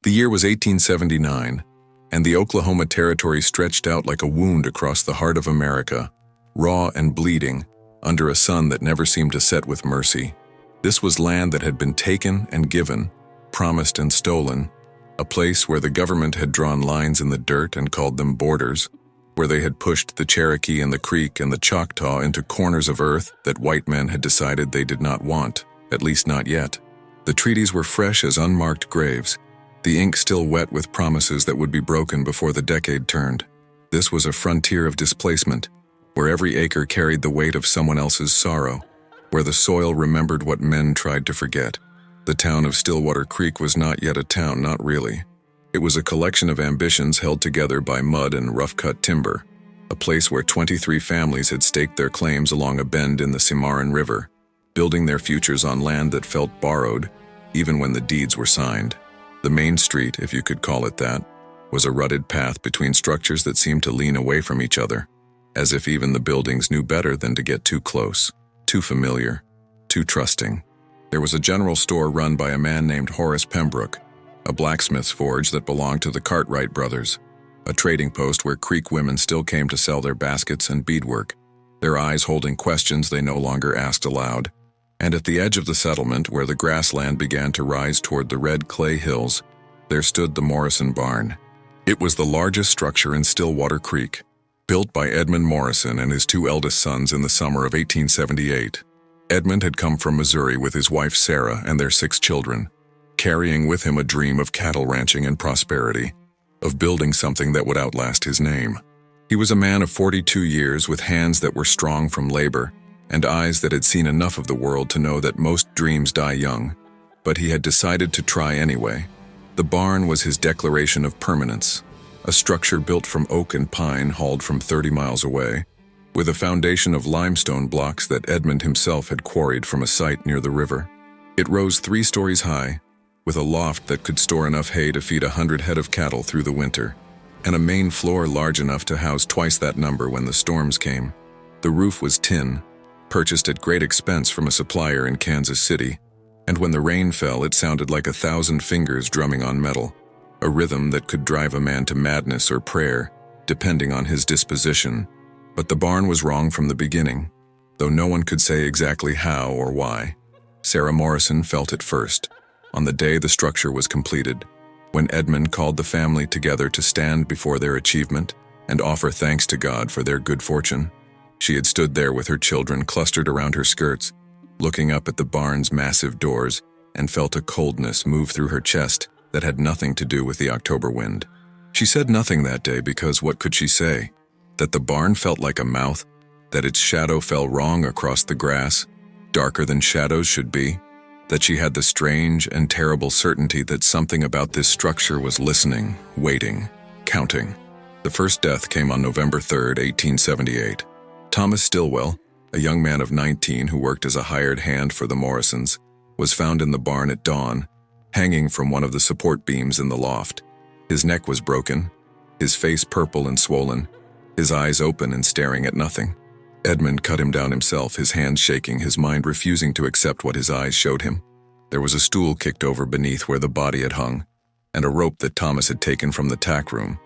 The year was 1879, and the Oklahoma Territory stretched out like a wound across the heart of America, raw and bleeding, under a sun that never seemed to set with mercy. This was land that had been taken and given, promised and stolen, a place where the government had drawn lines in the dirt and called them borders, where they had pushed the Cherokee and the Creek and the Choctaw into corners of earth that white men had decided they did not want, at least not yet. The treaties were fresh as unmarked graves, the ink still wet with promises that would be broken before the decade turned. This was a frontier of displacement, where every acre carried the weight of someone else's sorrow, where the soil remembered what men tried to forget. The town of Stillwater Creek was not yet a town, not really. It was a collection of ambitions held together by mud and rough-cut timber, a place where 23 families had staked their claims along a bend in the Cimarron River, building their futures on land that felt borrowed, even when the deeds were signed. The main street, if you could call it that, was a rutted path between structures that seemed to lean away from each other, as if even the buildings knew better than to get too close, too familiar, too trusting. There was a general store run by a man named Horace Pembroke, a blacksmith's forge that belonged to the Cartwright brothers, a trading post where Creek women still came to sell their baskets and beadwork, their eyes holding questions they no longer asked aloud. And at the edge of the settlement, where the grassland began to rise toward the red clay hills, there stood the Morrison barn. It was the largest structure in Stillwater Creek, built by Edmund Morrison and his two eldest sons in the summer of 1878. Edmund had come from Missouri with his wife Sarah and their 6 children, carrying with him a dream of cattle ranching and prosperity, of building something that would outlast his name. He was a man of 42 years with hands that were strong from labor, and eyes that had seen enough of the world to know that most dreams die young, but he had decided to try anyway. The barn was his declaration of permanence, a structure built from oak and pine hauled from 30 miles away, with a foundation of limestone blocks that Edmund himself had quarried from a site near the river. It rose 3 stories high, with a loft that could store enough hay to feed 100 head of cattle through the winter, and a main floor large enough to house twice that number when the storms came. The roof was tin, purchased at great expense from a supplier in Kansas City, and when the rain fell it sounded like 1,000 fingers drumming on metal, a rhythm that could drive a man to madness or prayer, depending on his disposition. But the barn was wrong from the beginning, though no one could say exactly how or why. Sarah Morrison felt it first, on the day the structure was completed, when Edmund called the family together to stand before their achievement and offer thanks to God for their good fortune. She had stood there with her children clustered around her skirts, looking up at the barn's massive doors, and felt a coldness move through her chest that had nothing to do with the October wind. She said nothing that day because what could she say? That the barn felt like a mouth, that its shadow fell wrong across the grass, darker than shadows should be, that she had the strange and terrible certainty that something about this structure was listening, waiting, counting. The first death came on November 3, 1878. Thomas Stillwell, a young man of 19 who worked as a hired hand for the Morrisons, was found in the barn at dawn, hanging from one of the support beams in the loft. His neck was broken, his face purple and swollen, his eyes open and staring at nothing. Edmund cut him down himself, his hands shaking, his mind refusing to accept what his eyes showed him. There was a stool kicked over beneath where the body had hung, and a rope that Thomas had taken from the tack room,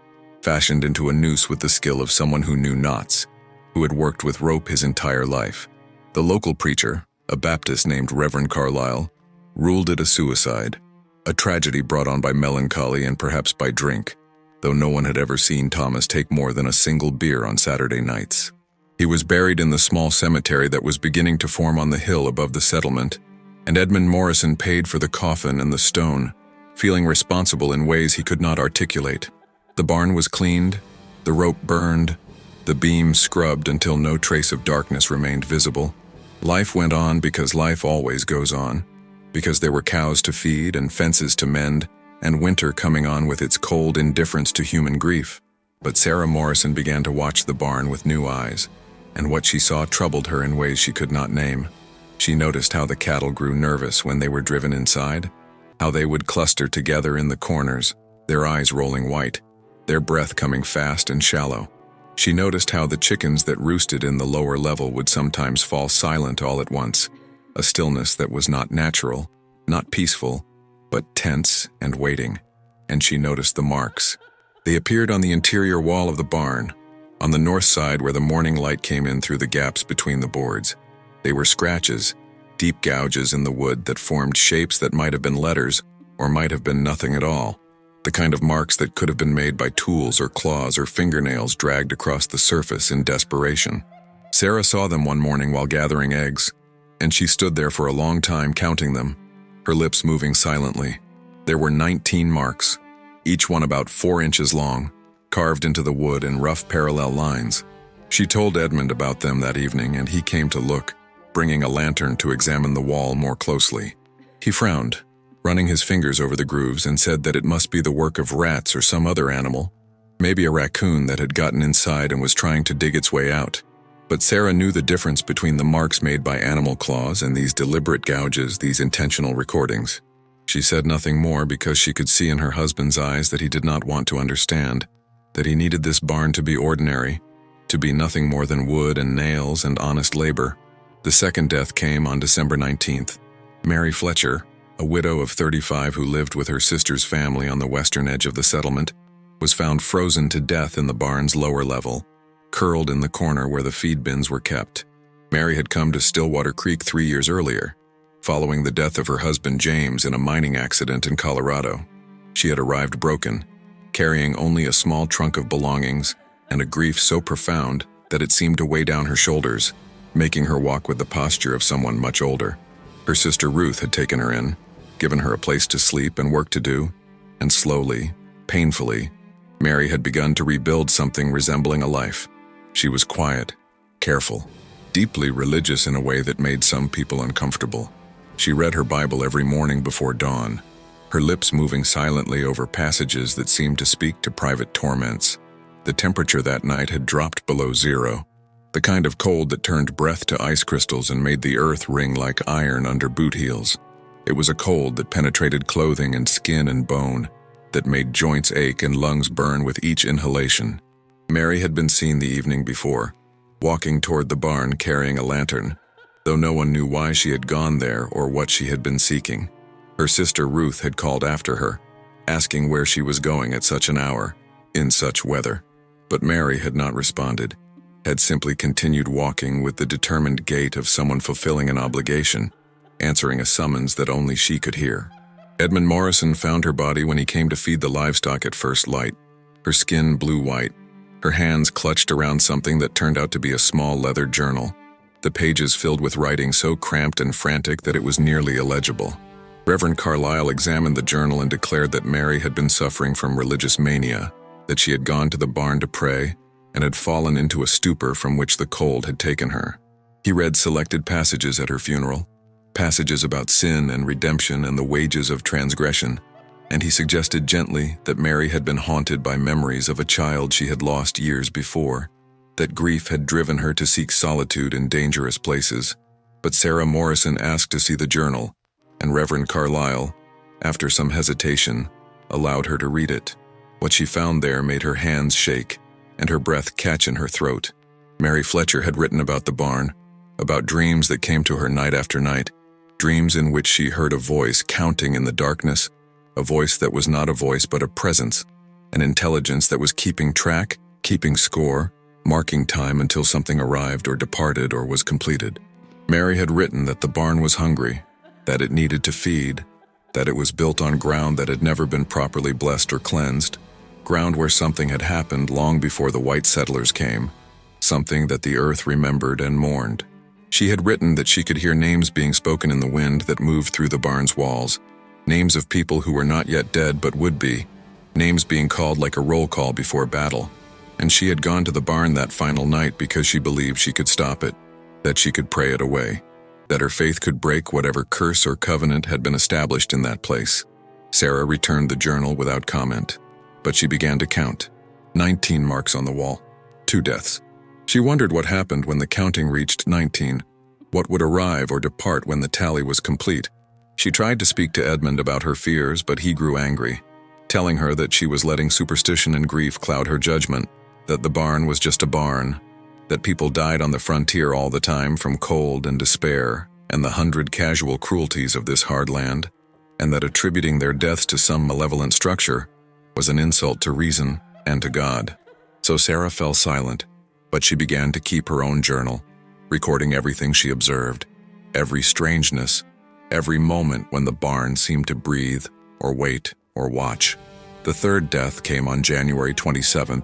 fashioned into a noose with the skill of someone who knew knots, who had worked with rope his entire life. The local preacher, a Baptist named Reverend Carlisle, ruled it a suicide, a tragedy brought on by melancholy and perhaps by drink, though no one had ever seen Thomas take more than a single beer on Saturday nights. He was buried in the small cemetery that was beginning to form on the hill above the settlement, and Edmund Morrison paid for the coffin and the stone, feeling responsible in ways he could not articulate. The barn was cleaned, the rope burned, the beam scrubbed until no trace of darkness remained visible. Life went on because life always goes on, because there were cows to feed and fences to mend, and winter coming on with its cold indifference to human grief. But Sarah Morrison began to watch the barn with new eyes, and what she saw troubled her in ways she could not name. She noticed how the cattle grew nervous when they were driven inside, how they would cluster together in the corners, their eyes rolling white, their breath coming fast and shallow. She noticed how the chickens that roosted in the lower level would sometimes fall silent all at once, a stillness that was not natural, not peaceful, but tense and waiting. and she noticed the marks. They appeared on the interior wall of the barn, on the north side where the morning light came in through the gaps between the boards. They were scratches, deep gouges in the wood that formed shapes that might have been letters or might have been nothing at all. The kind of marks that could have been made by tools or claws or fingernails dragged across the surface in desperation. Sarah saw them one morning while gathering eggs, and she stood there for a long time counting them, her lips moving silently. There were 19 marks, each one about 4 inches long, carved into the wood in rough parallel lines. She told Edmund about them that evening, and he came to look, bringing a lantern to examine the wall more closely. He frowned, running his fingers over the grooves, and said that it must be the work of rats or some other animal, maybe a raccoon that had gotten inside and was trying to dig its way out. But Sarah knew the difference between the marks made by animal claws and these deliberate gouges, these intentional recordings. She said nothing more because she could see in her husband's eyes that he did not want to understand, that he needed this barn to be ordinary, to be nothing more than wood and nails and honest labor. The second death came on December 19th. Mary Fletcher, a widow of 35 who lived with her sister's family on the western edge of the settlement, was found frozen to death in the barn's lower level, curled in the corner where the feed bins were kept. Mary had come to Stillwater Creek 3 years earlier, following the death of her husband James in a mining accident in Colorado. She had arrived broken, carrying only a small trunk of belongings and a grief so profound that it seemed to weigh down her shoulders, making her walk with the posture of someone much older. Her sister Ruth had taken her in, given her a place to sleep and work to do, and slowly, painfully, Mary had begun to rebuild something resembling a life. She was quiet, careful, deeply religious in a way that made some people uncomfortable. She read her Bible every morning before dawn, her lips moving silently over passages that seemed to speak to private torments. The temperature that night had dropped below zero, the kind of cold that turned breath to ice crystals and made the earth ring like iron under boot heels. It was a cold that penetrated clothing and skin and bone, that made joints ache and lungs burn with each inhalation. Mary had been seen the evening before, walking toward the barn carrying a lantern, though no one knew why she had gone there or what she had been seeking. Her sister Ruth had called after her, asking where she was going at such an hour, in such weather. But Mary had not responded, had simply continued walking with the determined gait of someone fulfilling an obligation, answering a summons that only she could hear. Edmund Morrison found her body when he came to feed the livestock at first light, her skin blue-white, her hands clutched around something that turned out to be a small leather journal, the pages filled with writing so cramped and frantic that it was nearly illegible. Reverend Carlyle examined the journal and declared that Mary had been suffering from religious mania, that she had gone to the barn to pray and had fallen into a stupor from which the cold had taken her. He read selected passages at her funeral, passages about sin and redemption and the wages of transgression, and he suggested gently that Mary had been haunted by memories of a child she had lost years before, that grief had driven her to seek solitude in dangerous places. But Sarah Morrison asked to see the journal, and Reverend Carlyle, after some hesitation, allowed her to read it. What she found there made her hands shake and her breath catch in her throat. Mary Fletcher had written about the barn, about dreams that came to her night after night, dreams in which she heard a voice counting in the darkness, a voice that was not a voice but a presence, an intelligence that was keeping track, keeping score, marking time until something arrived or departed or was completed. Mary had written that the barn was hungry, that it needed to feed, that it was built on ground that had never been properly blessed or cleansed, ground where something had happened long before the white settlers came, something that the earth remembered and mourned. She had written that she could hear names being spoken in the wind that moved through the barn's walls, names of people who were not yet dead but would be, names being called like a roll call before battle. And she had gone to the barn that final night because she believed she could stop it, that she could pray it away, that her faith could break whatever curse or covenant had been established in that place. Sarah returned the journal without comment, but she began to count. 19 marks on the wall, 2 deaths. She wondered what happened when the counting reached 19, what would arrive or depart when the tally was complete. She tried to speak to Edmund about her fears, but he grew angry, telling her that she was letting superstition and grief cloud her judgment, that the barn was just a barn, that people died on the frontier all the time from cold and despair and the 100 casual cruelties of this hard land, and that attributing their deaths to some malevolent structure was an insult to reason and to God. So Sarah fell silent, but she began to keep her own journal, recording everything she observed, every strangeness, every moment when the barn seemed to breathe or wait or watch. The third death came on January 27,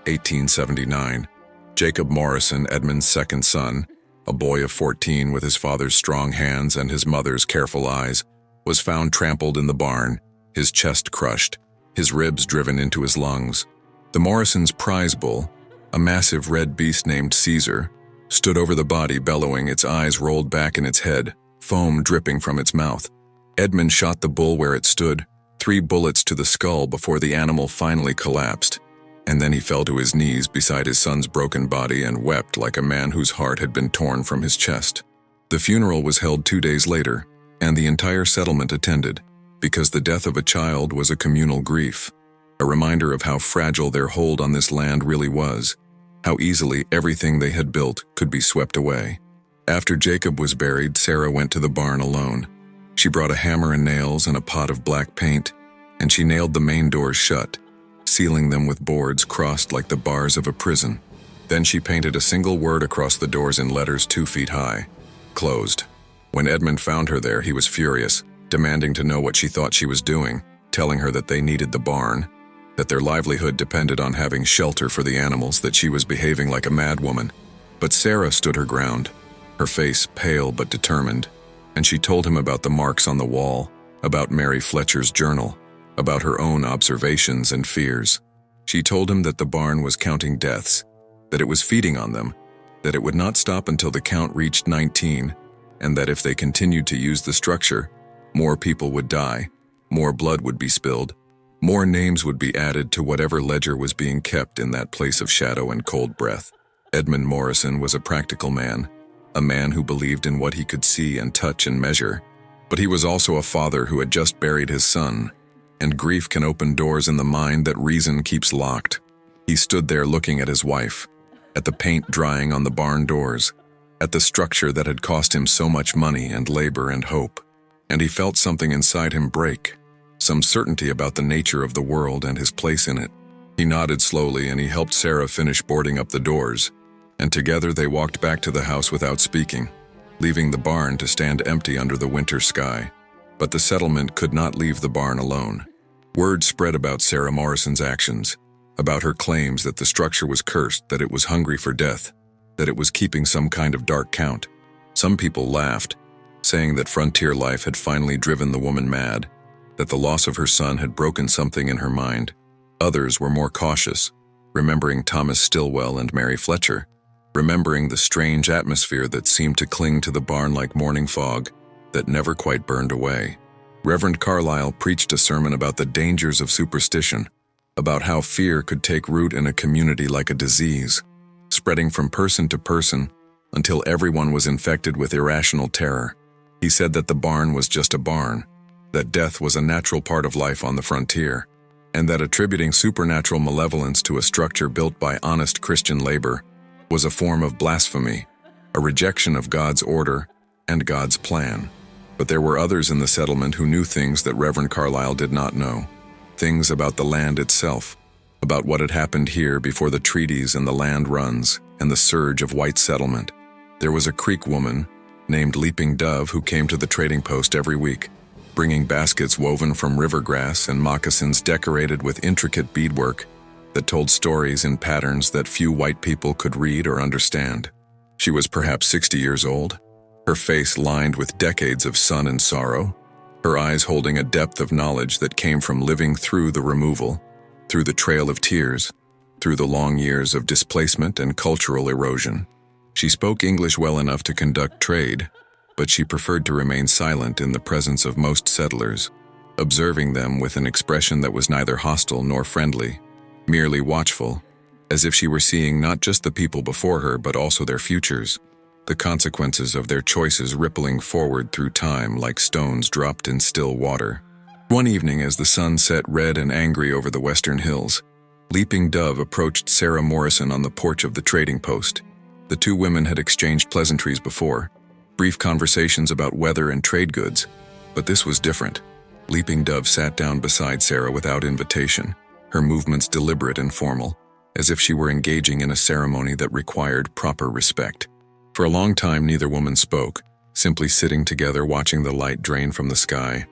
1879. Jacob Morrison, Edmund's second son, a boy of 14 with his father's strong hands and his mother's careful eyes, was found trampled in the barn, his chest crushed, his ribs driven into his lungs. The Morrisons' prize bull, a massive red beast named Caesar, stood over the body bellowing, its eyes rolled back in its head, foam dripping from its mouth. Edmund shot the bull where it stood, 3 bullets to the skull before the animal finally collapsed, and then he fell to his knees beside his son's broken body and wept like a man whose heart had been torn from his chest. The funeral was held 2 days later, and the entire settlement attended, because the death of a child was a communal grief, a reminder of how fragile their hold on this land really was, how easily everything they had built could be swept away. After Jacob was buried, Sarah went to the barn alone. She brought a hammer and nails and a pot of black paint, and she nailed the main doors shut, sealing them with boards crossed like the bars of a prison. Then she painted a single word across the doors in letters 2 feet high: closed. When Edmund found her there, he was furious, demanding to know what she thought she was doing, telling her that they needed the barn, that their livelihood depended on having shelter for the animals, that she was behaving like a madwoman. But Sarah stood her ground, her face pale but determined, and she told him about the marks on the wall, about Mary Fletcher's journal, about her own observations and fears. She told him that the barn was counting deaths, that it was feeding on them, that it would not stop until the count reached 19, and that if they continued to use the structure, more people would die, more blood would be spilled, more names would be added to whatever ledger was being kept in that place of shadow and cold breath. Edmund Morrison was a practical man, a man who believed in what he could see and touch and measure, but he was also a father who had just buried his son, and grief can open doors in the mind that reason keeps locked. He stood there looking at his wife, at the paint drying on the barn doors, at the structure that had cost him so much money and labor and hope, and he felt something inside him break, some certainty about the nature of the world and his place in it. He nodded slowly and he helped Sarah finish boarding up the doors, and together they walked back to the house without speaking, leaving the barn to stand empty under the winter sky. But the settlement could not leave the barn alone. Word spread about Sarah Morrison's actions, about her claims that the structure was cursed, that it was hungry for death, that it was keeping some kind of dark count. Some people laughed, saying that frontier life had finally driven the woman mad, that the loss of her son had broken something in her mind. Others were more cautious, remembering Thomas Stillwell and Mary Fletcher, remembering the strange atmosphere that seemed to cling to the barn like morning fog that never quite burned away. Reverend Carlyle preached a sermon about the dangers of superstition, about how fear could take root in a community like a disease, spreading from person to person until everyone was infected with irrational terror. He said that the barn was just a barn, that death was a natural part of life on the frontier, and that attributing supernatural malevolence to a structure built by honest Christian labor was a form of blasphemy, a rejection of God's order and God's plan. But there were others in the settlement who knew things that Reverend Carlyle did not know, things about the land itself, about what had happened here before the treaties and the land runs and the surge of white settlement. There was a Creek woman named Leaping Dove who came to the trading post every week, bringing baskets woven from river grass and moccasins decorated with intricate beadwork that told stories in patterns that few white people could read or understand. She was perhaps 60 years old, her face lined with decades of sun and sorrow, her eyes holding a depth of knowledge that came from living through the removal, through the trail of tears, through the long years of displacement and cultural erosion. She spoke English well enough to conduct trade, but she preferred to remain silent in the presence of most settlers, observing them with an expression that was neither hostile nor friendly, merely watchful, as if she were seeing not just the people before her but also their futures, the consequences of their choices rippling forward through time like stones dropped in still water. One evening, as the sun set red and angry over the western hills, Leaping Dove approached Sarah Morrison on the porch of the trading post. The two women had exchanged pleasantries before, brief conversations about weather and trade goods, but this was different. Leaping Dove sat down beside Sarah without invitation. her movements deliberate and formal, as if she were engaging in a ceremony that required proper respect. For a long time, neither woman spoke, simply sitting together watching the light drain from the sky,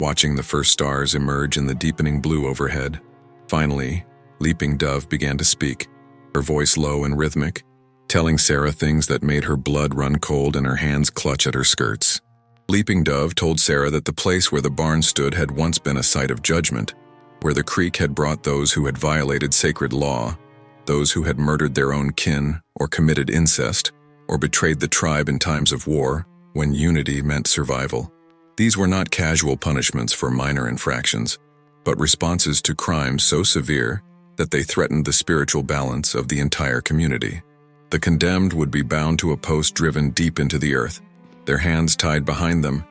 watching the first stars emerge in the deepening blue overhead. Finally, Leaping Dove began to speak, her voice low and rhythmic, telling Sarah things that made her blood run cold and her hands clutch at her skirts. Leaping Dove told Sarah that the place where the barn stood had once been a site of judgment, where the creek had brought those who had violated sacred law, those who had murdered their own kin or committed incest, or betrayed the tribe in times of war, when unity meant survival. These were not casual punishments for minor infractions, but responses to crimes so severe that they threatened the spiritual balance of the entire community. The condemned would be bound to a post driven deep into the earth, their hands tied behind them,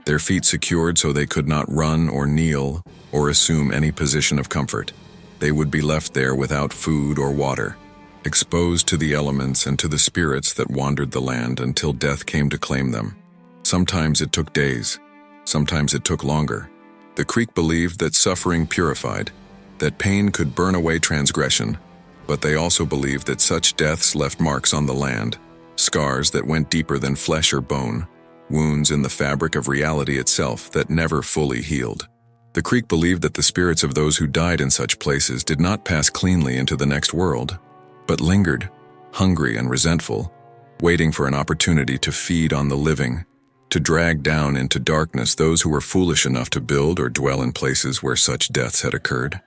their feet secured so they could not run or kneel or assume any position of comfort. They would be left there without food or water, exposed to the elements and to the spirits that wandered the land until death came to claim them. Sometimes it took days, sometimes it took longer. The Creek believed that suffering purified, that pain could burn away transgression, but they also believed that such deaths left marks on the land, scars that went deeper than flesh or bone, wounds in the fabric of reality itself that never fully healed. The Creek believed that the spirits of those who died in such places did not pass cleanly into the next world, but lingered, hungry and resentful, waiting for an opportunity to feed on the living, to drag down into darkness those who were foolish enough to build or dwell in places where such deaths had occurred.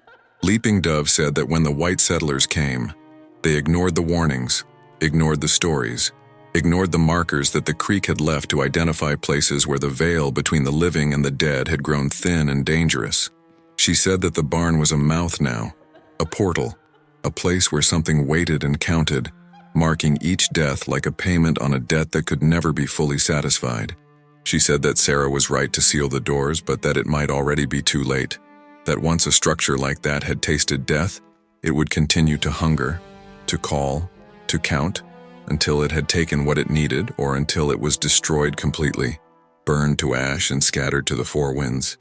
Leaping Dove said that when the white settlers came, they ignored the warnings, ignored the stories, ignored the markers that the Creek had left to identify places where the veil between the living and the dead had grown thin and dangerous. She said that the barn was a mouth now, a portal, a place where something waited and counted, marking each death like a payment on a debt that could never be fully satisfied. She said that Sarah was right to seal the doors, but that it might already be too late, that once a structure like that had tasted death, it would continue to hunger, to call, to count, until it had taken what it needed or until it was destroyed completely, burned to ash and scattered to the four winds.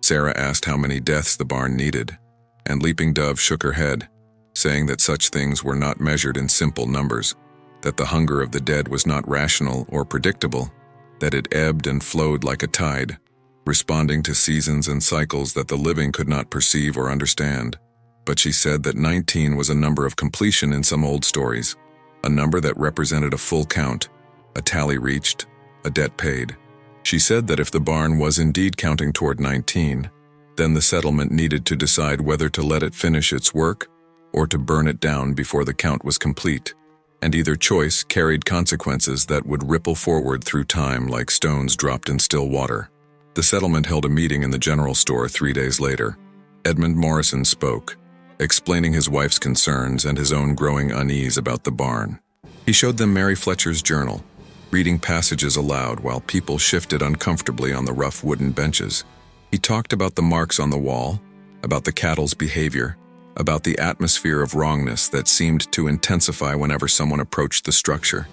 Sarah asked how many deaths the barn needed, and Leaping Dove shook her head, saying that such things were not measured in simple numbers, that the hunger of the dead was not rational or predictable, that it ebbed and flowed like a tide, responding to seasons and cycles that the living could not perceive or understand. But she said that 19 was a number of completion in some old stories, a number that represented a full count, a tally reached, a debt paid. She said that if the barn was indeed counting toward 19, then the settlement needed to decide whether to let it finish its work or to burn it down before the count was complete, and either choice carried consequences that would ripple forward through time like stones dropped in still water. The settlement held a meeting in the general store 3 days later. Edmund Morrison spoke, explaining his wife's concerns and his own growing unease about the barn. He showed them Mary Fletcher's journal, reading passages aloud while people shifted uncomfortably on the rough wooden benches. He talked about the marks on the wall, about the cattle's behavior, about the atmosphere of wrongness that seemed to intensify whenever someone approached the structure.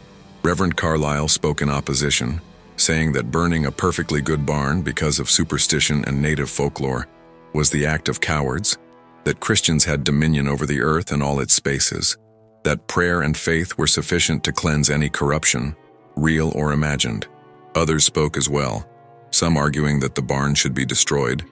Reverend Carlyle spoke in opposition, saying that burning a perfectly good barn because of superstition and native folklore was the act of cowards, that Christians had dominion over the earth and all its spaces, that prayer and faith were sufficient to cleanse any corruption, real or imagined. Others spoke as well, some arguing that the barn should be destroyed,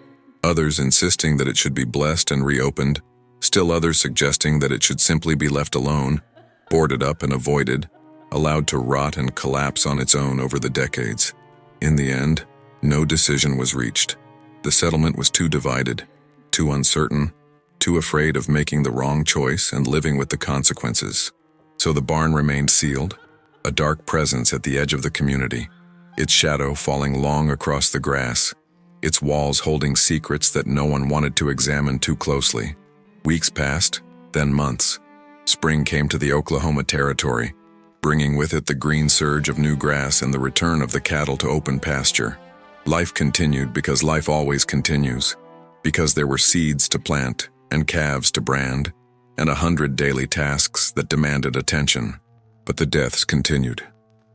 others insisting that it should be blessed and reopened, still others suggesting that it should simply be left alone, boarded up and avoided, allowed to rot and collapse on its own over the decades. In the end, no decision was reached. The settlement was too divided, too uncertain, too afraid of making the wrong choice and living with the consequences. So the barn remained sealed, a dark presence at the edge of the community, its shadow falling long across the grass, its walls holding secrets that no one wanted to examine too closely. Weeks passed, then months. Spring came to the Oklahoma Territory, bringing with it the green surge of new grass and the return of the cattle to open pasture. Life continued because life always continues, because there were seeds to plant and calves to brand, and 100 daily tasks that demanded attention. But the deaths continued.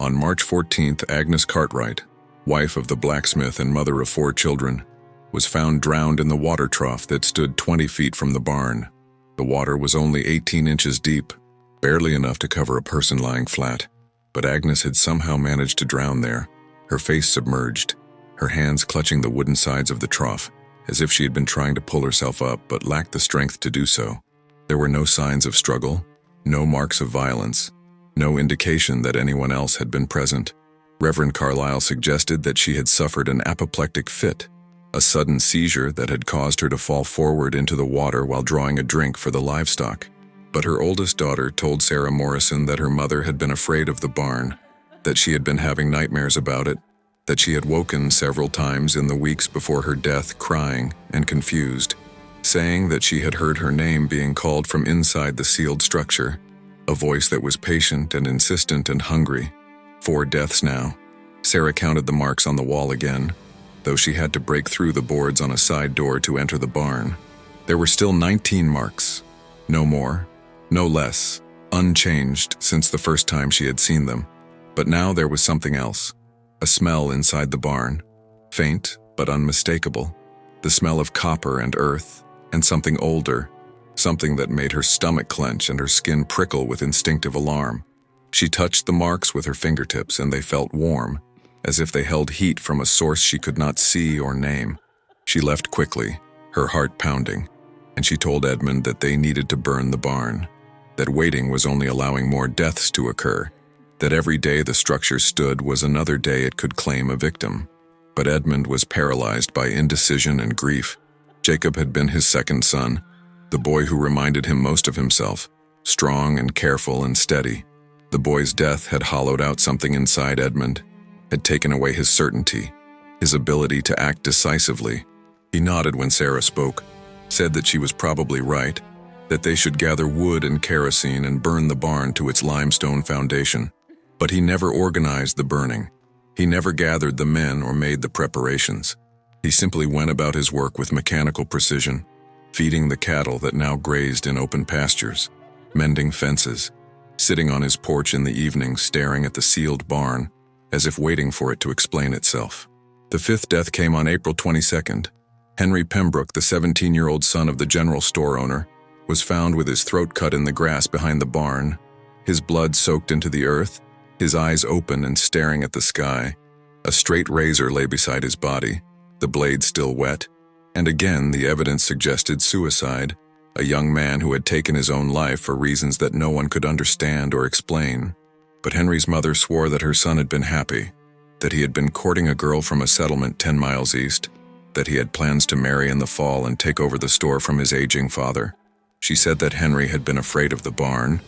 On March 14th, Agnes Cartwright, wife of the blacksmith and mother of 4 children, was found drowned in the water trough that stood 20 feet from the barn. The water was only 18 inches deep, barely enough to cover a person lying flat. But Agnes had somehow managed to drown there, her face submerged, her hands clutching the wooden sides of the trough, as if she had been trying to pull herself up but lacked the strength to do so. There were no signs of struggle, no marks of violence, no indication that anyone else had been present. Reverend Carlyle suggested that she had suffered an apoplectic fit, a sudden seizure that had caused her to fall forward into the water while drawing a drink for the livestock. But her oldest daughter told Sarah Morrison that her mother had been afraid of the barn, that she had been having nightmares about it, that she had woken several times in the weeks before her death crying and confused, saying that she had heard her name being called from inside the sealed structure, a voice that was patient and insistent and hungry. 4 deaths now. Sarah counted the marks on the wall again, though she had to break through the boards on a side door to enter the barn. There were still 19 marks, no more, no less, unchanged since the first time she had seen them. But now there was something else, a smell inside the barn, faint but unmistakable, the smell of copper and earth, and something older, something that made her stomach clench and her skin prickle with instinctive alarm. She touched the marks with her fingertips and they felt warm, as if they held heat from a source she could not see or name. She left quickly, her heart pounding, and she told Edmund that they needed to burn the barn, that waiting was only allowing more deaths to occur, that every day the structure stood was another day it could claim a victim. But Edmund was paralyzed by indecision and grief. Jacob had been his second son, the boy who reminded him most of himself, strong and careful and steady. The boy's death had hollowed out something inside Edmund, had taken away his certainty, his ability to act decisively. He nodded when Sarah spoke, said that she was probably right, that they should gather wood and kerosene and burn the barn to its limestone foundation. But he never organized the burning. He never gathered the men or made the preparations. He simply went about his work with mechanical precision, feeding the cattle that now grazed in open pastures, mending fences, sitting on his porch in the evening staring at the sealed barn, as if waiting for it to explain itself. The 5th death came on April 22nd. Henry Pembroke, the 17-year-old son of the general store owner, was found with his throat cut in the grass behind the barn, his blood soaked into the earth, his eyes open and staring at the sky. A straight razor lay beside his body, the blade still wet, and again the evidence suggested suicide, a young man who had taken his own life for reasons that no one could understand or explain. But Henry's mother swore that her son had been happy, that he had been courting a girl from a settlement 10 miles east, that he had plans to marry in the fall and take over the store from his aging father. She said that Henry had been afraid of the barn,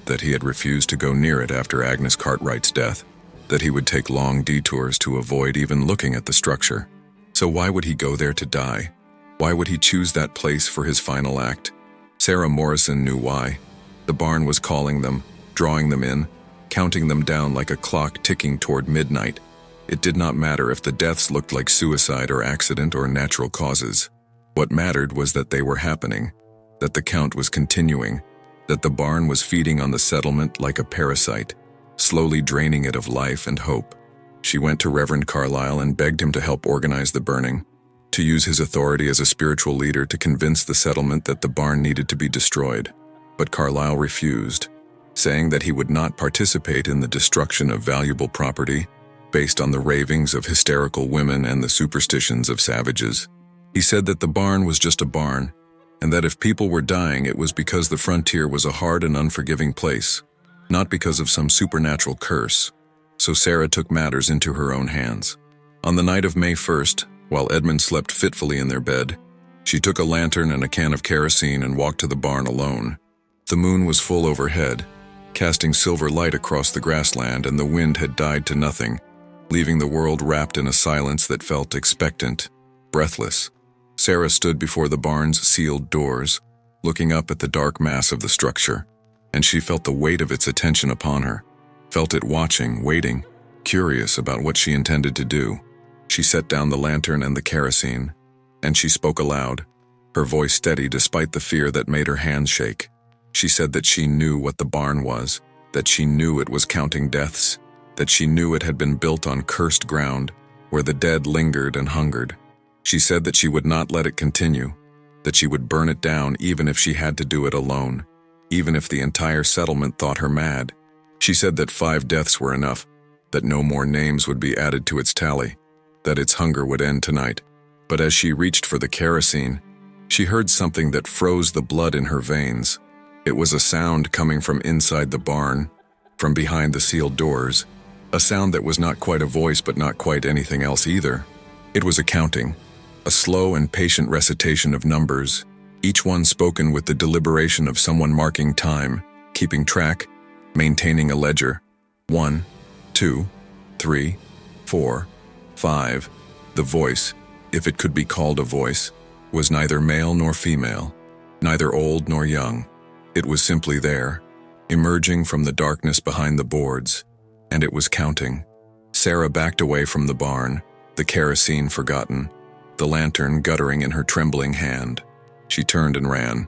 that he had refused to go near it after Agnes Cartwright's death, that he would take long detours to avoid even looking at the structure. So why would he go there to die? Why would he choose that place for his final act? Sarah Morrison knew why. The barn was calling them, drawing them in, counting them down like a clock ticking toward midnight. It did not matter if the deaths looked like suicide or accident or natural causes. What mattered was that they were happening, that the count was continuing, that the barn was feeding on the settlement like a parasite, slowly draining it of life and hope. She went to Reverend Carlyle and begged him to help organize the burning, to use his authority as a spiritual leader to convince the settlement that the barn needed to be destroyed. But Carlyle refused, saying that he would not participate in the destruction of valuable property based on the ravings of hysterical women and the superstitions of savages. He said that the barn was just a barn, and that if people were dying it was because the frontier was a hard and unforgiving place, not because of some supernatural curse. So Sarah took matters into her own hands. On the night of May 1st, while Edmund slept fitfully in their bed, she took a lantern and a can of kerosene and walked to the barn alone. The moon was full overhead, casting silver light across the grassland, and the wind had died to nothing, leaving the world wrapped in a silence that felt expectant, breathless. Sarah stood before the barn's sealed doors, looking up at the dark mass of the structure, and she felt the weight of its attention upon her, felt it watching, waiting, curious about what she intended to do. She set down the lantern and the kerosene, and she spoke aloud, her voice steady despite the fear that made her hands shake. She said that she knew what the barn was, that she knew it was counting deaths, that she knew it had been built on cursed ground, where the dead lingered and hungered. She said that she would not let it continue, that she would burn it down even if she had to do it alone, even if the entire settlement thought her mad. She said that 5 deaths were enough, that no more names would be added to its tally, that its hunger would end tonight. But as she reached for the kerosene, she heard something that froze the blood in her veins. It was a sound coming from inside the barn, from behind the sealed doors, a sound that was not quite a voice but not quite anything else either. It was a counting, a slow and patient recitation of numbers, each one spoken with the deliberation of someone marking time, keeping track, maintaining a ledger. 1, 2, 3, 4, 5. The voice, if it could be called a voice, was neither male nor female, neither old nor young. It was simply there, emerging from the darkness behind the boards, and it was counting. Sarah backed away from the barn, the kerosene forgotten, the lantern guttering in her trembling hand. She turned and ran,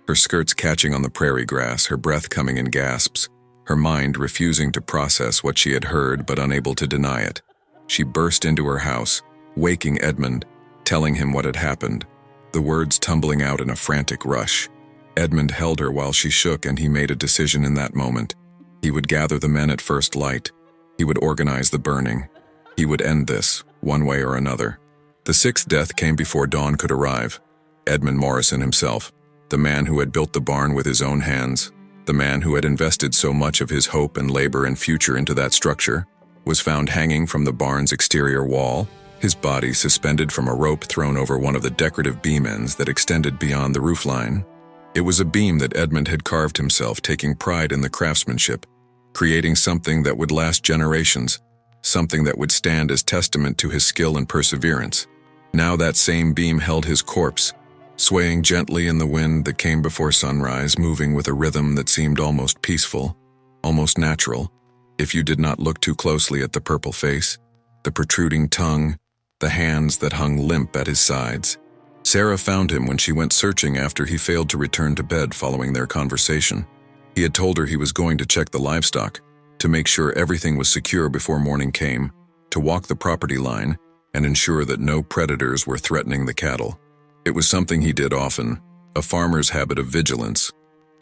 her skirts catching on the prairie grass, her breath coming in gasps, her mind refusing to process what she had heard but unable to deny it. She burst into her house, waking Edmund, telling him what had happened, the words tumbling out in a frantic rush. Edmund held her while she shook, and he made a decision in that moment. He would gather the men at first light. He would organize the burning. He would end this, one way or another. The 6th death came before dawn could arrive. Edmund Morrison himself, the man who had built the barn with his own hands, the man who had invested so much of his hope and labor and future into that structure, was found hanging from the barn's exterior wall, his body suspended from a rope thrown over one of the decorative beam ends that extended beyond the roofline. It was a beam that Edmund had carved himself, taking pride in the craftsmanship, creating something that would last generations, something that would stand as testament to his skill and perseverance. Now that same beam held his corpse, swaying gently in the wind that came before sunrise, moving with a rhythm that seemed almost peaceful, almost natural, if you did not look too closely at the purple face, the protruding tongue, the hands that hung limp at his sides. Sarah found him when she went searching after he failed to return to bed following their conversation. He had told her he was going to check the livestock, to make sure everything was secure before morning came, to walk the property line, and ensure that no predators were threatening the cattle. It was something he did often, a farmer's habit of vigilance,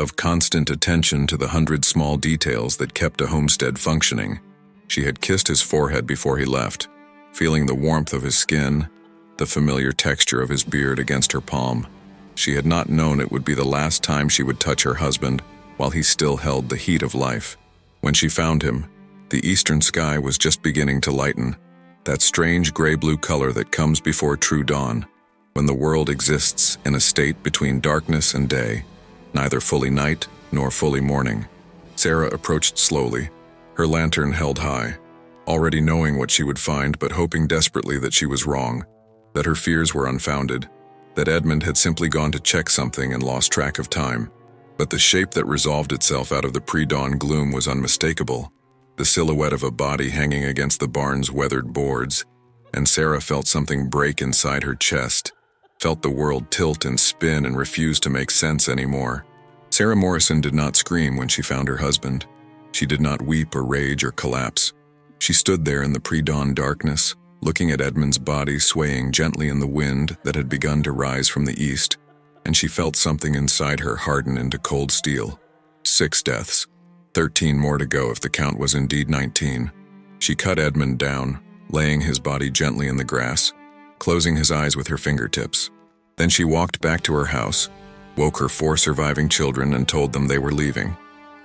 of constant attention to the 100 small details that kept a homestead functioning. She had kissed his forehead before he left, feeling the warmth of his skin, the familiar texture of his beard against her palm. She had not known it would be the last time she would touch her husband while he still held the heat of life. When she found him, the eastern sky was just beginning to lighten, that strange gray-blue color that comes before true dawn, when the world exists in a state between darkness and day, neither fully night nor fully morning. Sarah approached slowly, her lantern held high, already knowing what she would find but hoping desperately that she was wrong, that her fears were unfounded, that Edmund had simply gone to check something and lost track of time. But the shape that resolved itself out of the pre-dawn gloom was unmistakable, the silhouette of a body hanging against the barn's weathered boards, and Sarah felt something break inside her chest, felt the world tilt and spin and refuse to make sense anymore. Sarah Morrison did not scream when she found her husband. She did not weep or rage or collapse. She stood there in the pre-dawn darkness, looking at Edmund's body swaying gently in the wind that had begun to rise from the east, and she felt something inside her harden into cold steel. 6 deaths, 13 more to go if the count was indeed 19. She cut Edmund down, laying his body gently in the grass, closing his eyes with her fingertips. Then she walked back to her house, woke her 4 surviving children and told them they were leaving.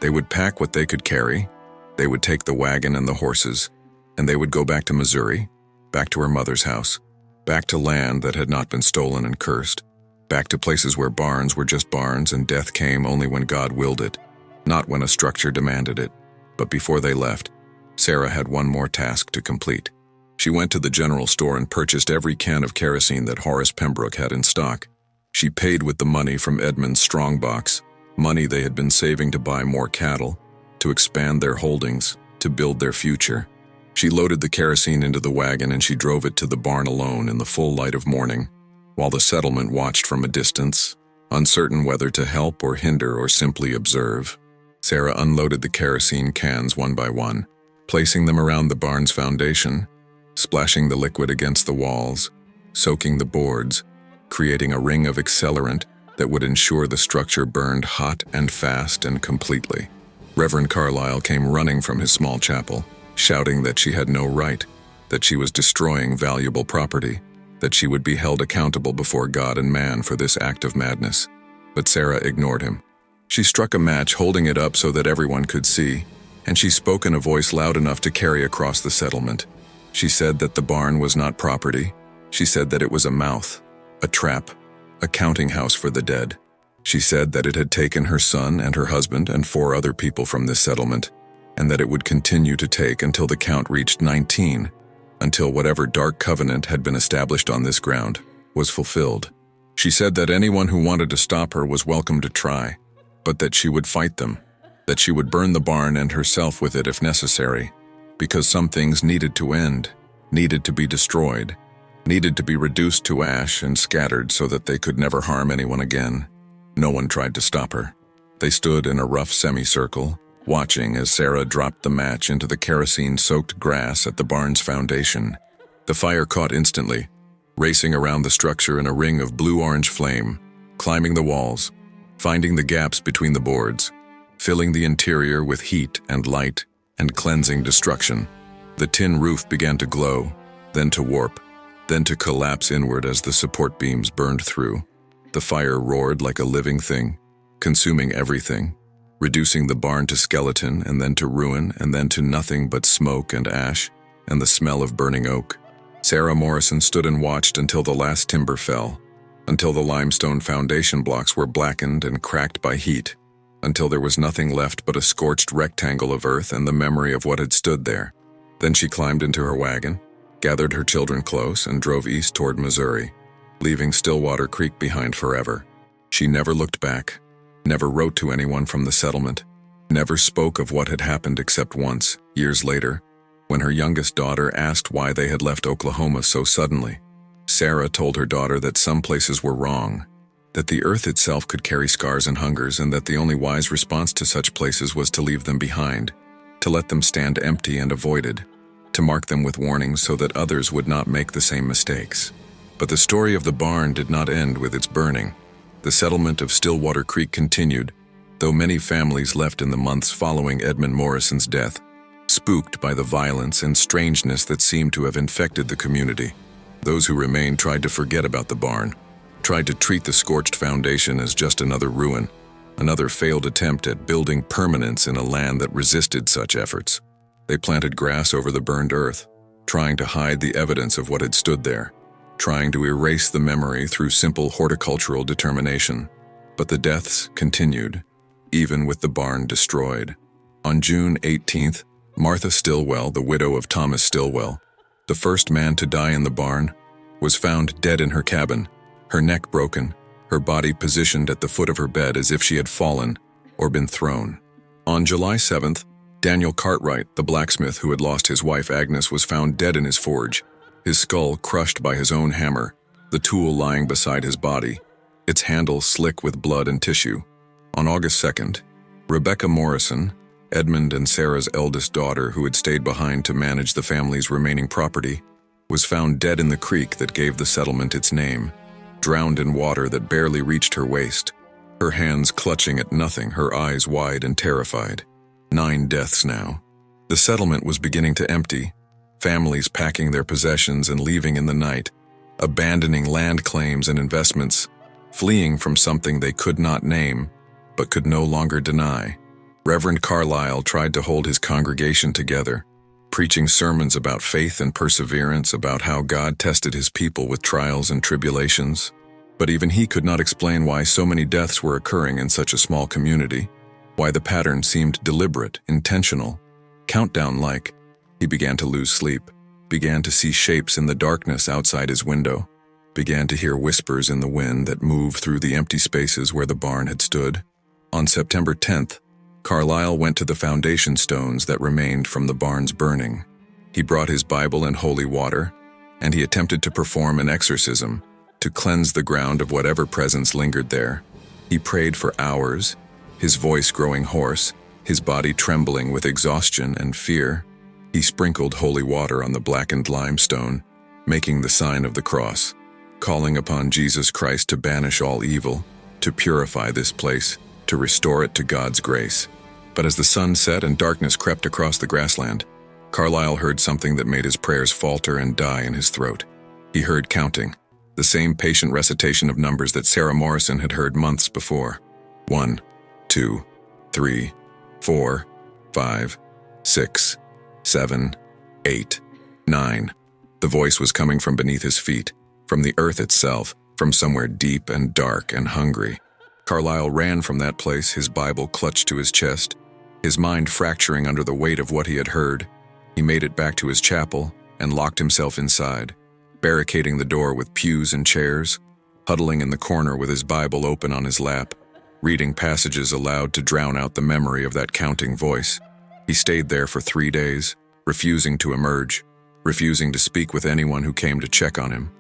They would pack what they could carry, they would take the wagon and the horses, and they would go back to Missouri, back to her mother's house, back to land that had not been stolen and cursed, back to places where barns were just barns and death came only when God willed it, not when a structure demanded it. But before they left, Sarah had one more task to complete. She went to the general store and purchased every can of kerosene that Horace Pembroke had in stock. She paid with the money from Edmund's strongbox, money they had been saving to buy more cattle, to expand their holdings, to build their future. She loaded the kerosene into the wagon and she drove it to the barn alone in the full light of morning, while the settlement watched from a distance, uncertain whether to help or hinder or simply observe. Sarah unloaded the kerosene cans one by one, placing them around the barn's foundation, splashing the liquid against the walls, soaking the boards, creating a ring of accelerant that would ensure the structure burned hot and fast and completely. Reverend Carlyle came running from his small chapel, shouting that she had no right, that she was destroying valuable property, that she would be held accountable before God and man for this act of madness. But Sarah ignored him. She struck a match, holding it up so that everyone could see, and she spoke in a voice loud enough to carry across the settlement. She said that the barn was not property. She said that it was a mouth, a trap, a counting house for the dead. She said that it had taken her son and her husband and 4 other people from this settlement, and that it would continue to take until the count reached 19, until whatever dark covenant had been established on this ground was fulfilled. She said that anyone who wanted to stop her was welcome to try, but that she would fight them, that she would burn the barn and herself with it if necessary, because some things needed to end, needed to be destroyed, needed to be reduced to ash and scattered so that they could never harm anyone again. No one tried to stop her. They stood in a rough semicircle, watching as Sarah dropped the match into the kerosene-soaked grass at the barn's foundation. The fire caught instantly, racing around the structure in a ring of blue-orange flame, climbing the walls, finding the gaps between the boards, filling the interior with heat and light and cleansing destruction. The tin roof began to glow, then to warp, then to collapse inward as the support beams burned through. The fire roared like a living thing, consuming everything, reducing the barn to skeleton and then to ruin and then to nothing but smoke and ash and the smell of burning oak. Sarah Morrison stood and watched until the last timber fell, until the limestone foundation blocks were blackened and cracked by heat, until there was nothing left but a scorched rectangle of earth and the memory of what had stood there. Then she climbed into her wagon, gathered her children close, and drove east toward Missouri, leaving Stillwater Creek behind forever. She never looked back, never wrote to anyone from the settlement, never spoke of what had happened except once, years later, when her youngest daughter asked why they had left Oklahoma so suddenly. Sarah told her daughter that some places were wrong, that the earth itself could carry scars and hungers, and that the only wise response to such places was to leave them behind, to let them stand empty and avoided, to mark them with warnings so that others would not make the same mistakes. But the story of the barn did not end with its burning. The settlement of Stillwater Creek continued, though many families left in the months following Edmund Morrison's death, spooked by the violence and strangeness that seemed to have infected the community. Those who remained tried to forget about the barn, tried to treat the scorched foundation as just another ruin, another failed attempt at building permanence in a land that resisted such efforts. They planted grass over the burned earth, trying to hide the evidence of what had stood there, trying to erase the memory through simple horticultural determination. But the deaths continued, even with the barn destroyed. On June 18th, Martha Stillwell, the widow of Thomas Stillwell, the first man to die in the barn, was found dead in her cabin, her neck broken, her body positioned at the foot of her bed as if she had fallen or been thrown. On July 7th, Daniel Cartwright, the blacksmith who had lost his wife Agnes, was found dead in his forge, his skull crushed by his own hammer, the tool lying beside his body, its handle slick with blood and tissue. On August 2nd, Rebecca Morrison, Edmund and Sarah's eldest daughter who had stayed behind to manage the family's remaining property, was found dead in the creek that gave the settlement its name, drowned in water that barely reached her waist, her hands clutching at nothing, her eyes wide and terrified. 9 deaths now. The settlement was beginning to empty, families packing their possessions and leaving in the night, abandoning land claims and investments, fleeing from something they could not name, but could no longer deny. Reverend Carlyle tried to hold his congregation together, preaching sermons about faith and perseverance, about how God tested his people with trials and tribulations. But even he could not explain why so many deaths were occurring in such a small community, why the pattern seemed deliberate, intentional, countdown-like. He began to lose sleep, began to see shapes in the darkness outside his window, began to hear whispers in the wind that moved through the empty spaces where the barn had stood. On September 10th, Carlyle went to the foundation stones that remained from the barn's burning. He brought his Bible and holy water, and he attempted to perform an exorcism, to cleanse the ground of whatever presence lingered there. He prayed for hours, his voice growing hoarse, his body trembling with exhaustion and fear. He sprinkled holy water on the blackened limestone, making the sign of the cross. calling upon Jesus Christ to banish all evil, to purify this place, to restore it to God's grace. But as the sun set and darkness crept across the grassland, Carlyle heard something that made his prayers falter and die in his throat. He heard counting, the same patient recitation of numbers that Sarah Morrison had heard months before. 1, 2, 3, 4, 5, 6, 7, 8, 9. The voice was coming from beneath his feet, from the earth itself, from somewhere deep and dark and hungry. Carlyle ran from that place, his Bible clutched to his chest, his mind fracturing under the weight of what he had heard. He made it back to his chapel and locked himself inside, barricading the door with pews and chairs, huddling in the corner with his Bible open on his lap, reading passages aloud to drown out the memory of that counting voice. He stayed there for 3 days, refusing to emerge, refusing to speak with anyone who came to check on him.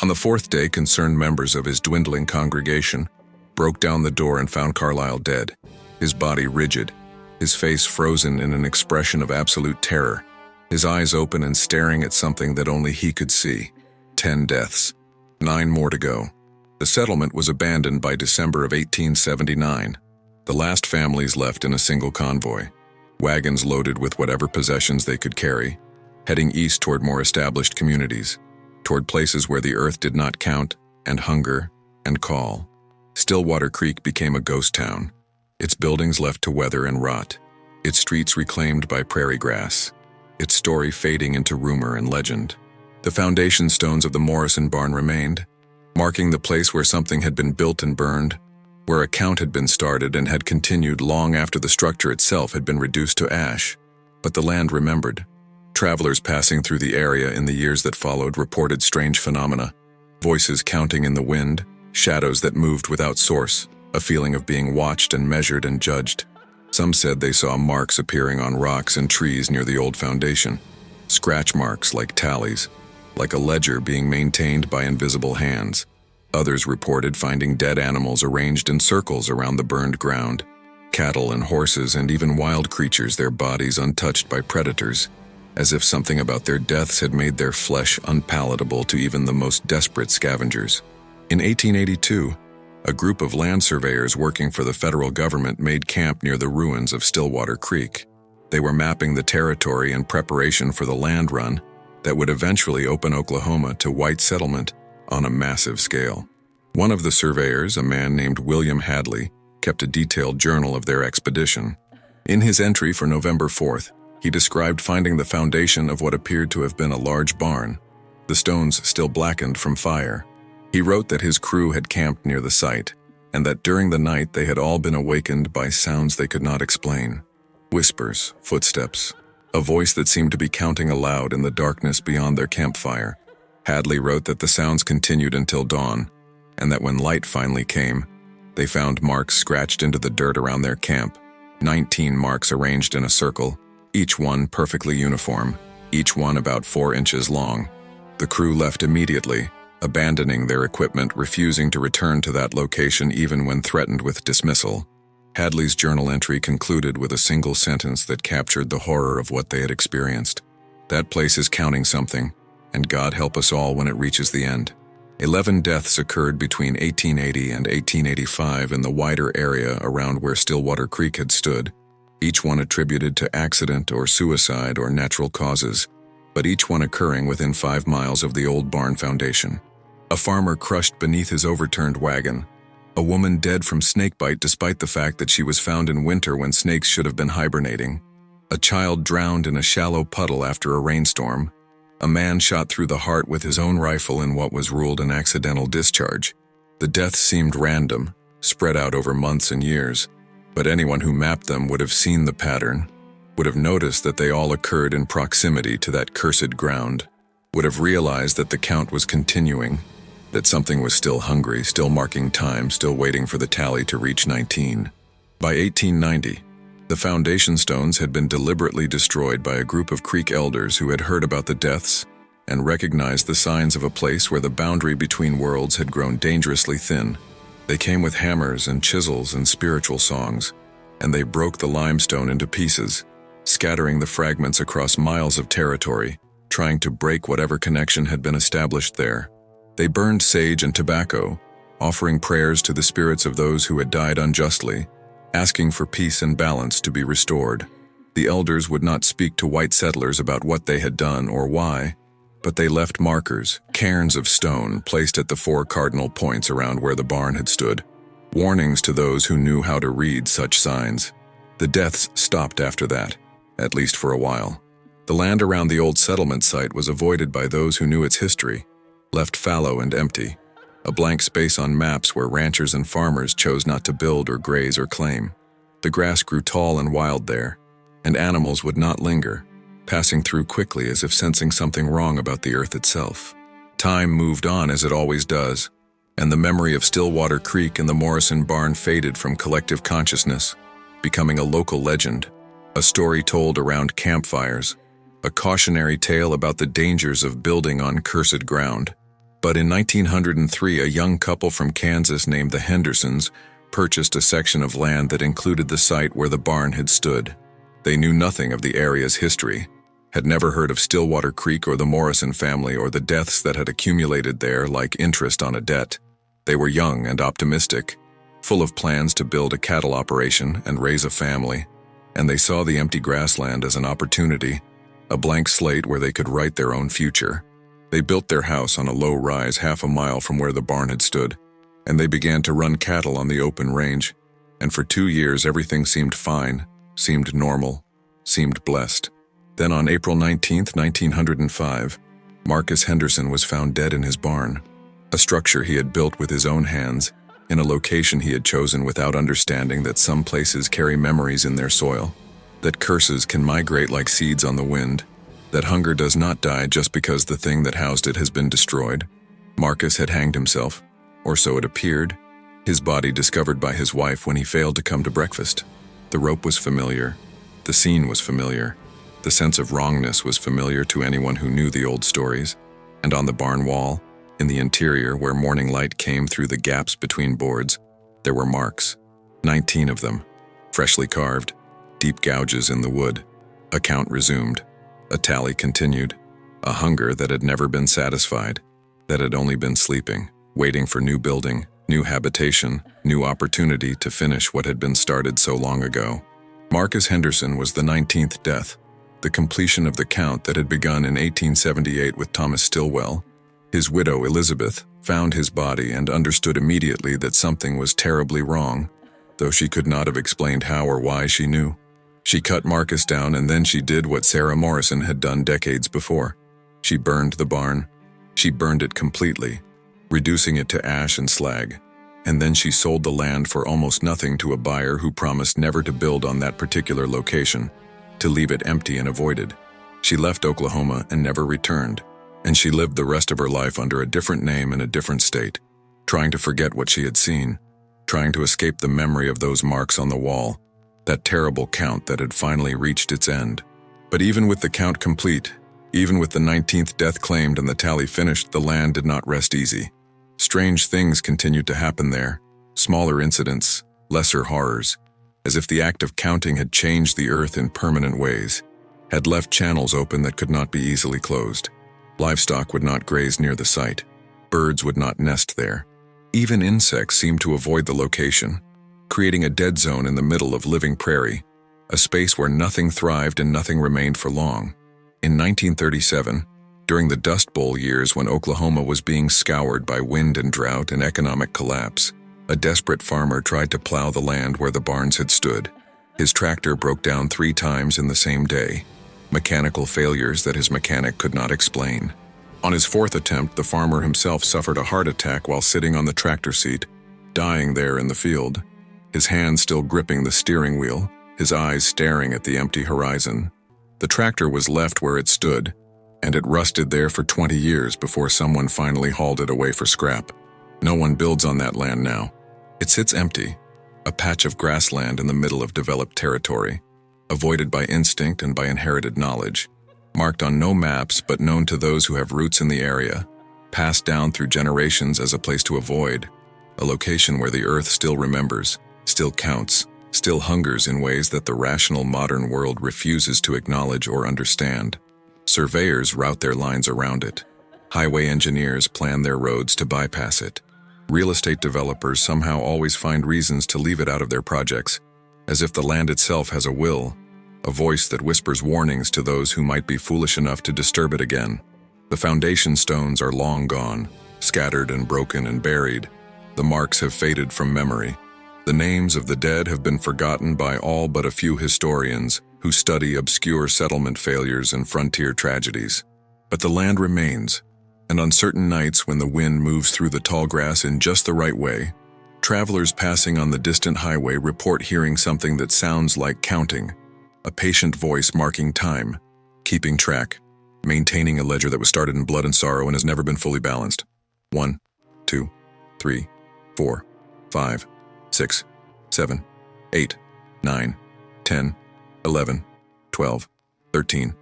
On the 4th day, concerned members of his dwindling congregation broke down the door and found Carlyle dead, his body rigid, his face frozen in an expression of absolute terror, his eyes open and staring at something that only he could see. 10 deaths, 9 more to go. The settlement was abandoned by December of 1879, the last families left in a single convoy, wagons loaded with whatever possessions they could carry, heading east toward more established communities, toward places where the earth did not count and hunger and call. Stillwater Creek became a ghost town, its buildings left to weather and rot, its streets reclaimed by prairie grass, its story fading into rumor and legend. The foundation stones of the Morrison barn remained, marking the place where something had been built and burned, where a count had been started and had continued long after the structure itself had been reduced to ash. But the land remembered. Travelers passing through the area in the years that followed reported strange phenomena, voices counting in the wind, shadows that moved without source, a feeling of being watched and measured and judged. Some said they saw marks appearing on rocks and trees near the old foundation, scratch marks like tallies, like a ledger being maintained by invisible hands. Others reported finding dead animals arranged in circles around the burned ground, cattle and horses and even wild creatures, their bodies untouched by predators, as if something about their deaths had made their flesh unpalatable to even the most desperate scavengers. In 1882, a group of land surveyors working for the federal government made camp near the ruins of Stillwater Creek. They were mapping the territory in preparation for the land run that would eventually open Oklahoma to white settlement on a massive scale. One of the surveyors, a man named William Hadley, kept a detailed journal of their expedition. In his entry for November 4th, he described finding the foundation of what appeared to have been a large barn, the stones still blackened from fire. He wrote that his crew had camped near the site, and that during the night they had all been awakened by sounds they could not explain. Whispers, footsteps, a voice that seemed to be counting aloud in the darkness beyond their campfire. Hadley wrote that the sounds continued until dawn, and that when light finally came, they found marks scratched into the dirt around their camp, 19 marks arranged in a circle, each one perfectly uniform, each one about 4 inches long. The crew left immediately, abandoning their equipment, refusing to return to that location even when threatened with dismissal. Hadley's journal entry concluded with a single sentence that captured the horror of what they had experienced. That place is counting something, and God help us all when it reaches the end. 11 deaths occurred between 1880 and 1885 in the wider area around where Stillwater Creek had stood, each one attributed to accident or suicide or natural causes, but each one occurring within 5 miles of the old barn foundation. A farmer crushed beneath his overturned wagon, a woman dead from snakebite despite the fact that she was found in winter when snakes should have been hibernating, a child drowned in a shallow puddle after a rainstorm, a man shot through the heart with his own rifle in what was ruled an accidental discharge. The deaths seemed random, spread out over months and years, but anyone who mapped them would have seen the pattern, would have noticed that they all occurred in proximity to that cursed ground, would have realized that the count was continuing, that something was still hungry, still marking time, still waiting for the tally to reach 19. By 1890, the foundation stones had been deliberately destroyed by a group of Creek elders who had heard about the deaths and recognized the signs of a place where the boundary between worlds had grown dangerously thin. They came with hammers and chisels and spiritual songs, and they broke the limestone into pieces, scattering the fragments across miles of territory, trying to break whatever connection had been established there. They burned sage and tobacco, offering prayers to the spirits of those who had died unjustly, asking for peace and balance to be restored. The elders would not speak to white settlers about what they had done or why, but they left markers, cairns of stone placed at the 4 cardinal points around where the barn had stood, warnings to those who knew how to read such signs. The deaths stopped after that, at least for a while. The land around the old settlement site was avoided by those who knew its history, left fallow and empty, a blank space on maps where ranchers and farmers chose not to build or graze or claim. The grass grew tall and wild there, and animals would not linger, passing through quickly as if sensing something wrong about the earth itself. Time moved on as it always does, and the memory of Stillwater Creek and the Morrison barn faded from collective consciousness, becoming a local legend, a story told around campfires, a cautionary tale about the dangers of building on cursed ground. But in 1903, a young couple from Kansas named the Hendersons purchased a section of land that included the site where the barn had stood. They knew nothing of the area's history, had never heard of Stillwater Creek or the Morrison family or the deaths that had accumulated there like interest on a debt. They were young and optimistic, full of plans to build a cattle operation and raise a family, and they saw the empty grassland as an opportunity, a blank slate where they could write their own future. They built their house on a low rise half a mile from where the barn had stood, and they began to run cattle on the open range, and for 2 years everything seemed fine, seemed normal, seemed blessed. Then on April 19, 1905, Marcus Henderson was found dead in his barn, a structure he had built with his own hands, in a location he had chosen without understanding that some places carry memories in their soil, that curses can migrate like seeds on the wind, that hunger does not die just because the thing that housed it has been destroyed. Marcus had hanged himself, or so it appeared, his body discovered by his wife when he failed to come to breakfast. The rope was familiar, the scene was familiar, the sense of wrongness was familiar to anyone who knew the old stories, and on the barn wall, in the interior where morning light came through the gaps between boards, there were marks, 19 of them, freshly carved, deep gouges in the wood. A count resumed. A tally continued. A hunger that had never been satisfied, that had only been sleeping, waiting for new building, new habitation, new opportunity to finish what had been started so long ago. Marcus Henderson was the 19th death, the completion of the count that had begun in 1878 with Thomas Stillwell. His widow, Elizabeth, found his body and understood immediately that something was terribly wrong, though she could not have explained how or why. She knew. She cut Marcus down, and then she did what Sarah Morrison had done decades before. She burned the barn. She burned it completely, reducing it to ash and slag. And then she sold the land for almost nothing to a buyer who promised never to build on that particular location, to leave it empty and avoided. She left Oklahoma and never returned, and she lived the rest of her life under a different name in a different state, trying to forget what she had seen, trying to escape the memory of those marks on the wall, that terrible count that had finally reached its end. But even with the count complete, even with the 19th death claimed and the tally finished, the land did not rest easy. Strange things continued to happen there, smaller incidents, lesser horrors, as if the act of counting had changed the earth in permanent ways, had left channels open that could not be easily closed. Livestock would not graze near the site. Birds would not nest there. Even insects seemed to avoid the location, creating a dead zone in the middle of living prairie, a space where nothing thrived and nothing remained for long. In 1937, during the Dust Bowl years when Oklahoma was being scoured by wind and drought and economic collapse, a desperate farmer tried to plow the land where the barns had stood. His tractor broke down 3 times in the same day, mechanical failures that his mechanic could not explain. On his 4th attempt, the farmer himself suffered a heart attack while sitting on the tractor seat, dying there in the field, his hands still gripping the steering wheel, his eyes staring at the empty horizon. The tractor was left where it stood, and it rusted there for 20 years before someone finally hauled it away for scrap. No one builds on that land now. It sits empty, a patch of grassland in the middle of developed territory, avoided by instinct and by inherited knowledge, marked on no maps but known to those who have roots in the area, passed down through generations as a place to avoid, a location where the earth still remembers, still counts, still hungers in ways that the rational modern world refuses to acknowledge or understand. Surveyors route their lines around it. Highway engineers plan their roads to bypass it. Real estate developers somehow always find reasons to leave it out of their projects, as if the land itself has a will, a voice that whispers warnings to those who might be foolish enough to disturb it again. The foundation stones are long gone, scattered and broken and buried. The marks have faded from memory. The names of the dead have been forgotten by all but a few historians who study obscure settlement failures and frontier tragedies. But the land remains, and on certain nights when the wind moves through the tall grass in just the right way, travelers passing on the distant highway report hearing something that sounds like counting, a patient voice marking time, keeping track, maintaining a ledger that was started in blood and sorrow and has never been fully balanced. 1, 2, 3, 4, 5, 6, 7, 8, 9, 10, 11, 12, 13,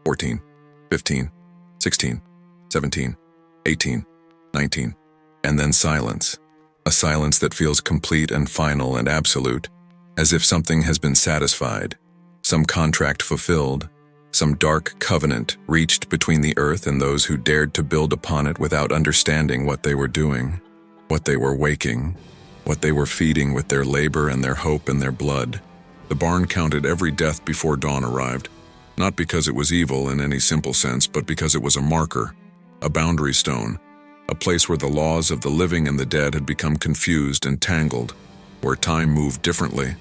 14, 15, 16, 17, 18, 19, and then silence. A silence that feels complete and final and absolute, as if something has been satisfied, some contract fulfilled, some dark covenant reached between the earth and those who dared to build upon it without understanding what they were doing, what they were waking, what they were feeding with their labor and their hope and their blood. The barn counted every death before dawn arrived, not because it was evil in any simple sense, but because it was a marker, a boundary stone, a place where the laws of the living and the dead had become confused and tangled, where time moved differently,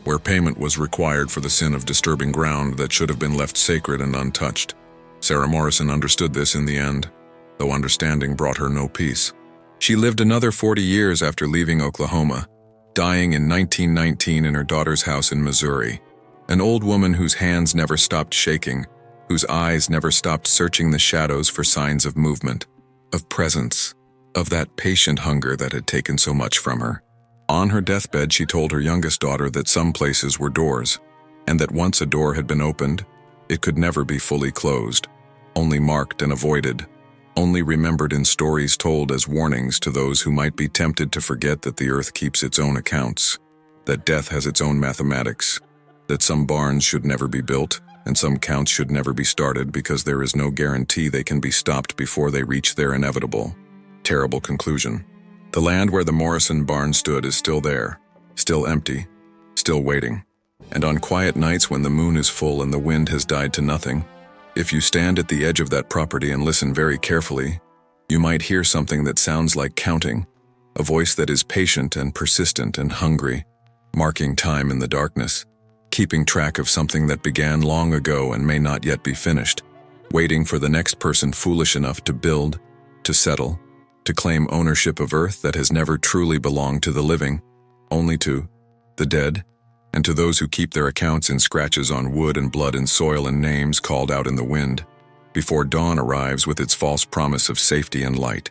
where payment was required for the sin of disturbing ground that should have been left sacred and untouched. Sarah Morrison understood this in the end, though understanding brought her no peace. She lived another 40 years after leaving Oklahoma, dying in 1919 in her daughter's house in Missouri, an old woman whose hands never stopped shaking, whose eyes never stopped searching the shadows for signs of movement, of presence, of that patient hunger that had taken so much from her. On her deathbed, she told her youngest daughter that some places were doors, and that once a door had been opened, it could never be fully closed, only marked and avoided, only remembered in stories told as warnings to those who might be tempted to forget that the earth keeps its own accounts, that death has its own mathematics, that some barns should never be built, and some counts should never be started because there is no guarantee they can be stopped before they reach their inevitable, terrible conclusion. The land where the Morrison barn stood is still there, still empty, still waiting. And on quiet nights when the moon is full and the wind has died to nothing, if you stand at the edge of that property and listen very carefully, you might hear something that sounds like counting, a voice that is patient and persistent and hungry, marking time in the darkness, keeping track of something that began long ago and may not yet be finished, waiting for the next person foolish enough to build, to settle, to claim ownership of earth that has never truly belonged to the living, only to the dead, and to those who keep their accounts in scratches on wood and blood and soil and names called out in the wind, before dawn arrives with its false promise of safety and light.